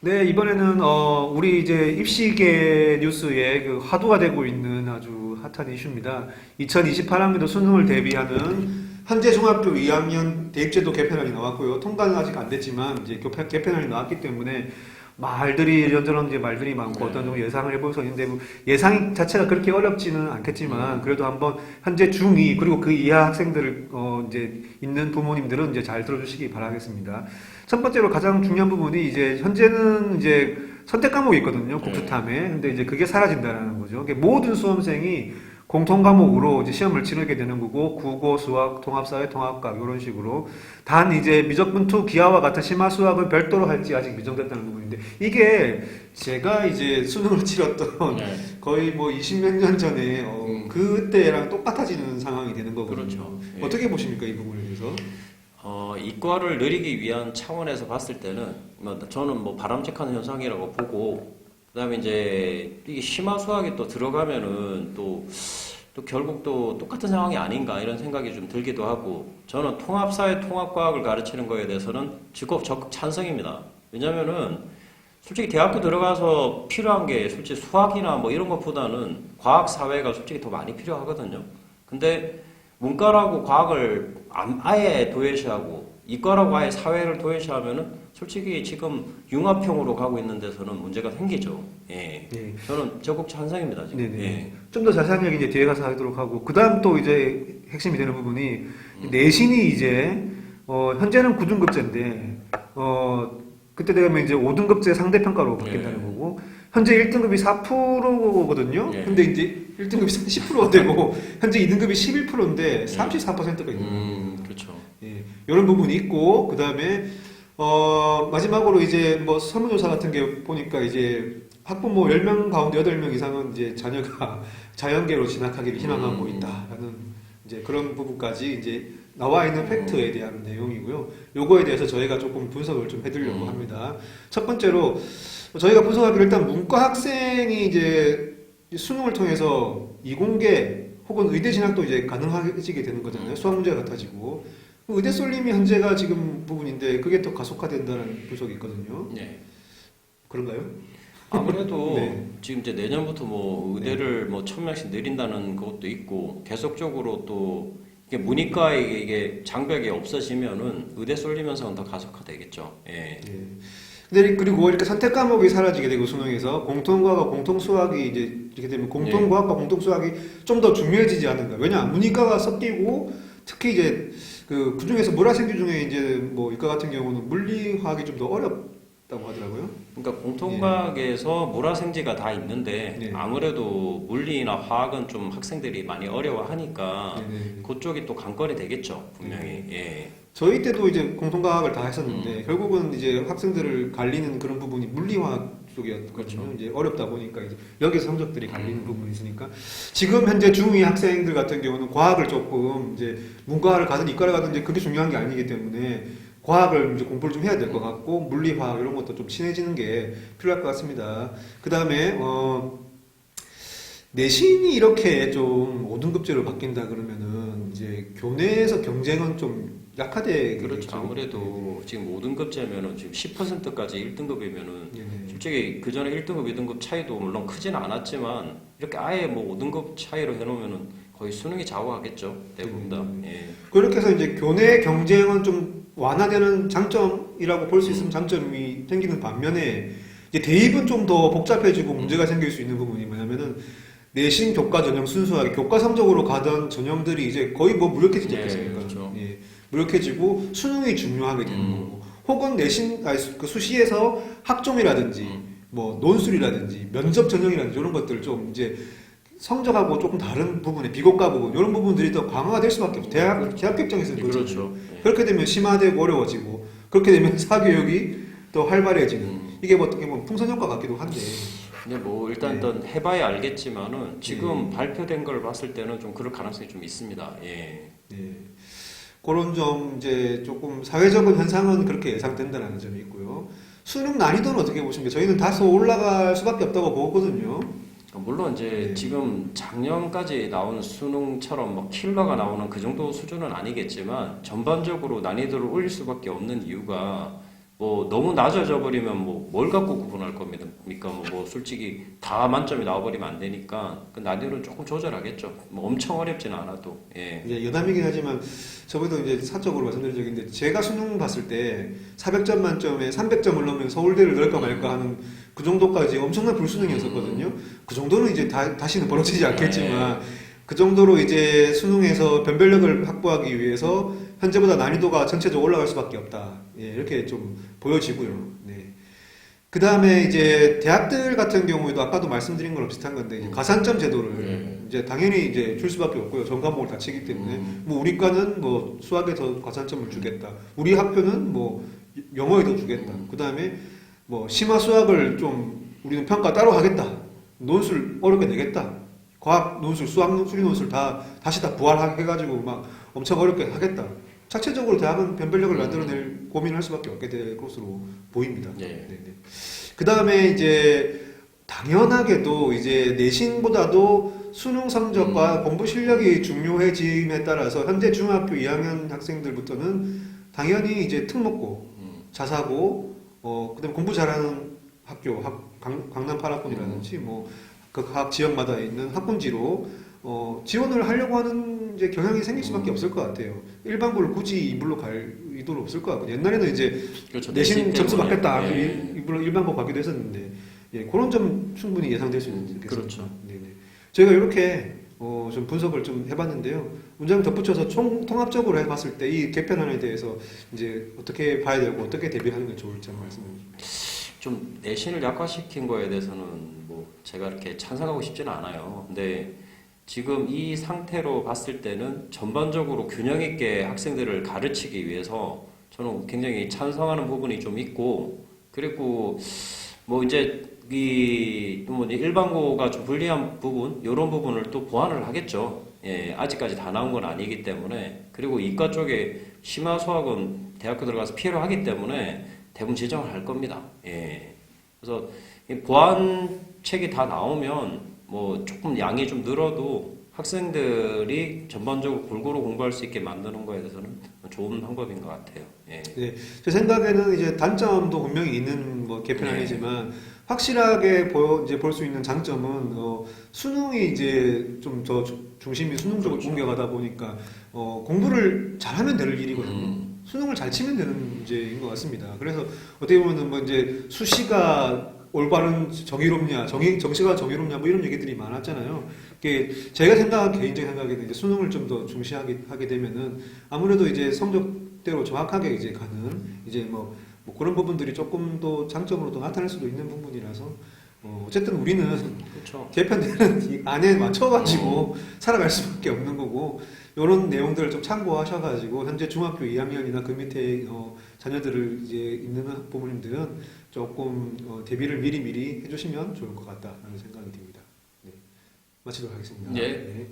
네, 이번에는 우리 이제 입시계 뉴스에 그 화두가 되고 있는 아주 핫한 이슈입니다. 2028학년도 수능을 대비하는 현재 중학교 2학년 대입제도 개편안이 나왔고요. 통과는 아직 안 됐지만 이제 개편안이 나왔기 때문에 말들이 이런저런 이제 말들이 많고 어떤 정도 예상을 해볼 수 있는데 뭐 예상 자체가 그렇게 어렵지는 않겠지만 그래도 한번 현재 중2 그리고 그 이하 학생들을 이제 있는 부모님들은 이제 잘 들어주시기 바라겠습니다. 첫 번째로 가장 중요한 부분이 이제 현재는 이제 선택 과목이 있거든요. 국수탐에. 근데 이제 그게 사라진다는 거죠. 그게 모든 수험생이 공통 과목으로 이제 시험을 치르게 되는 거고 국어, 수학, 통합사회, 통합과학 이런 식으로 단 이제 미적분투, 기하와 같은 심화 수학을 별도로 할지 아직 미정됐다는 부분인데 이게 제가 이제 수능을 치렀던 네. 거의 뭐 20몇 년 전에 그때랑 똑같아지는 상황이 되는 거거든요. 그렇죠. 예. 어떻게 보십니까 이 부분에 대해서? 이과를 누리기 위한 차원에서 봤을 때는 저는 뭐 바람직한 현상이라고 보고, 그다음에 이제 이게 심화 수학이 또 들어가면은 또 결국 또 똑같은 상황이 아닌가 이런 생각이 좀 들기도 하고, 저는 통합사회 통합과학을 가르치는 거에 대해서는 적극 찬성입니다. 왜냐면은 솔직히 대학교 들어가서 필요한 게 솔직히 수학이나 뭐 이런 것보다는 과학 사회가 솔직히 더 많이 필요하거든요. 근데 문과라고 과학을 아예 도외시하고 이과라고 아예 사회를 도외시하면은 솔직히 지금 융합형으로 가고 있는 데서는 문제가 생기죠. 예. 네. 저는 적극 찬성입니다, 지금. 네네. 예. 좀 더 자세한 얘기 이제 뒤에 가서 하도록 하고, 그 다음 또 이제 핵심이 되는 부분이, 내신이 이제, 현재는 9등급제인데, 그때 되면 이제 5등급제 상대평가로 바뀐다는 예. 거고, 현재 1등급이 4%거든요? 예. 근데 이제 1등급이 10%가 되고, 현재 2등급이 11%인데 34%가 있는 거예요. 그렇죠. 예. 이런 부분이 있고, 그 다음에, 마지막으로 이제 뭐 설문조사 같은 게 보니까 이제 학부모 10명 가운데 8명 이상은 이제 자녀가 자연계로 진학하기를 희망하고 있다라는 이제 그런 부분까지 이제 나와 있는 팩트에 대한 내용이고요. 요거에 대해서 저희가 조금 분석을 좀 해드리려고 합니다. 첫 번째로 저희가 분석하기로 일단 문과 학생이 이제 수능을 통해서 이공계 혹은 의대 진학도 이제 가능해지게 되는 거잖아요. 수학 문제가 같아지고. 의대 쏠림이 현재가 지금 부분인데 그게 더 가속화된다는 분석이 있거든요. 네. 그런가요? 아무래도 네. 지금 이제 내년부터 뭐 의대를 뭐 1000명씩 늘린다는 것도 있고, 계속적으로 또 이게 문이과에 이게 장벽이 없어지면은 의대 쏠림 현상은 더 가속화되겠죠. 예. 예. 근데 그리고 이렇게 선택 과목이 사라지게 되고 수능에서 공통과학과 공통수학이 이제 이렇게 되면 공통과학과 공통수학이 좀 더 중요해지지 않는가. 왜냐 문이과가 섞이고 특히 이제 그 중에서 물화생지 중에 이제 뭐 이과 같은 경우는 물리화학이 좀 더 어렵다고 하더라고요. 그러니까 공통과학에서 물화생지가 다 있는데 네. 아무래도 물리나 화학은 좀 학생들이 많이 어려워하니까 네네. 그쪽이 또 관건이 되겠죠, 분명히. 예. 저희 때도 이제 공통과학을 다 했었는데 결국은 이제 학생들을 갈리는 그런 부분이 물리화학 쪽이었거든요. 그렇죠. 이제 어렵다 보니까 이제 여기서 성적들이 갈리는 부분이 있으니까 지금 현재 중2 학생들 같은 경우는 과학을 조금 이제 문과를 가든 이과를 가든 이제 그게 중요한 게 아니기 때문에 과학을 이제 공부를 좀 해야 될 것 같고 물리화학 이런 것도 좀 친해지는 게 필요할 것 같습니다. 그 다음에 내신이 이렇게 좀 5등급제로 바뀐다 그러면은 이제 교내에서 경쟁은 좀 약화되겠죠. 그렇죠. 아무래도 지금 5등급제면은 지금 10%까지 1등급이면은 네네. 솔직히 그 전에 1등급, 2등급 차이도 물론 크지는 않았지만 이렇게 아예 뭐 5등급 차이로 해놓으면은 거의 수능이 좌우하겠죠. 대부분 다. 예. 그렇게 해서 이제 교내 경쟁은 좀 완화되는 장점이라고 볼 수 있으면 장점이 생기는 반면에 이제 대입은 좀 더 복잡해지고 문제가 생길 수 있는 부분이 뭐냐면은 내신 교과 전형 순수하게 교과 성적으로 가던 전형들이 이제 거의 뭐 무력해지지 네, 않겠습니까? 그렇죠. 예, 무력해지고 수능이 중요하게 되는 거고 혹은 그 수시에서 학종이라든지 뭐 논술이라든지 면접 전형이라든지 이런 것들을 좀 이제 성적하고 조금 다른 부분에 비교과 부분 이런 부분들이 더 강화가 될 수밖에 없어요. 대학 입장에서는 그렇잖아요. 그렇죠. 예. 그렇게 되면 심화되고 어려워지고 그렇게 되면 사교육이 더 활발해지는 이게 뭐 어떻게 보면 풍선 효과 같기도 한데 근데 뭐 일단 해봐야 알겠지만은 지금 발표된 걸 봤을 때는 좀 그럴 가능성이 좀 있습니다. 예. 예. 그런 점 이제 조금 사회적인 현상은 그렇게 예상된다는 점이 있고요. 수능 난이도는 어떻게 보십니까? 저희는 다소 올라갈 수밖에 없다고 보거든요. 물론 이제 네. 지금 작년까지 나온 수능처럼 뭐 킬러가 나오는 그 정도 수준은 아니겠지만 전반적으로 난이도를 올릴 수밖에 없는 이유가 뭐 너무 낮아져 버리면 뭐 뭘 갖고 구분할 겁니까? 뭐 솔직히 다 만점이 나와버리면 안 되니까 그 나디로는 조금 조절하겠죠. 뭐 엄청 어렵지는 않아도. 예. 이제 여담이긴 하지만 저번에도 이제 사적으로 말씀드린 적이 있는데 제가 수능 봤을 때 400점 만점에 300점을 넣으면 서울대를 넣을까 말까 하는 그 정도까지 엄청난 불수능이었었거든요. 그 정도는 이제 다시는 벌어지지 않겠지만 그 정도로 이제 수능에서 변별력을 확보하기 위해서 현재보다 난이도가 전체적으로 올라갈 수밖에 없다. 예, 이렇게 좀 보여지고요. 네. 그 다음에 이제 대학들 같은 경우에도 아까도 말씀드린 거랑 비슷한 건데 이제 가산점 제도를 이제 당연히 이제 줄 수밖에 없고요. 전 과목을 다 치기 때문에 뭐 우리 과는 뭐 수학에 더 가산점을 주겠다. 우리 학교는 뭐 영어에 더 주겠다. 그 다음에 뭐 심화 수학을 좀 우리는 평가 따로 하겠다. 논술 어렵게 내겠다. 과학 논술, 수학 수리 논술 다시 다 부활해가지고 막 엄청 어렵게 하겠다. 자체적으로 대학은 변별력을 만들어낼 고민을 할 수밖에 없게 될 것으로 보입니다. 그 다음에 이제 당연하게도 이제 내신보다도 수능 성적과 공부 실력이 중요해짐에 따라서 현재 중학교 2학년 학생들부터는 당연히 이제 특목고, 자사고, 그다음에 공부 잘하는 학교, 강남 8학군이라든지 뭐 각 지역마다 있는 학군지로 지원을 하려고 하는 이제 경향이 생길 수밖에 없을 것 같아요. 일반고를 굳이 이불로 갈 의도는 없을 것 같고 옛날에는 이제 그렇죠. 내신 점수 때문에. 받겠다 예. 이불로 일반고 가기도 했었는데 예, 그런 점 충분히 예상될 수 있는 그렇죠. 네네. 저희가 이렇게 좀 분석을 좀 해봤는데요. 문장 덧붙여서 통합적으로 해봤을 때 이 개편안에 대해서 이제 어떻게 봐야 되고 어떻게 대비하는 게 좋을지 한번 말씀해 주시죠. 좀 내신을 약화시킨 거에 대해서는 뭐 제가 이렇게 찬성하고 싶지는 않아요. 근데 지금 이 상태로 봤을 때는 전반적으로 균형 있게 학생들을 가르치기 위해서 저는 굉장히 찬성하는 부분이 좀 있고, 그리고 뭐 이제 뭐 일반고가 좀 불리한 부분, 이런 부분을 또 보완을 하겠죠. 예, 아직까지 다 나온 건 아니기 때문에. 그리고 이과 쪽에 심화 수학은 대학교 들어가서 필요로 하기 때문에 대부분 지정을 할 겁니다. 예. 그래서 이 보완책이 다 나오면 뭐 조금 양이 좀 늘어도 학생들이 전반적으로 골고루 공부할 수 있게 만드는 거에 대해서는 좋은 방법인 것 같아요. 예. 네, 제 생각에는 이제 단점도 분명히 있는 뭐 개편안이지만 확실하게 이제 볼 수 있는 장점은 수능이 이제 좀 더 중심이 수능 쪽으로 그렇죠. 옮겨가다 보니까 공부를 잘하면 될 일이거든요. 수능을 잘 치면 되는 문제인 것 같습니다. 그래서 어떻게 보면은 뭐 이제 수시가 올바른 정의롭냐, 정시가 정의롭냐 뭐 이런 얘기들이 많았잖아요. 이게 제가 개인적인 생각에는 이제 수능을 좀 더 중시하게 되면은 아무래도 이제 성적대로 정확하게 이제 가는 이제 뭐 그런 부분들이 조금 더 장점으로 더 나타날 수도 있는 부분이라서 어쨌든 우리는 그렇죠. 개편되는 이 안에 맞춰가지고 살아갈 수밖에 없는 거고 이런 내용들을 좀 참고하셔가지고 현재 중학교 2학년이나 그 밑에 자녀들을 이제 있는 부모님들은 조금 대비를 미리 해주시면 좋을 것 같다라는 생각이 듭니다. 네. 마치도록 하겠습니다. 예. 네.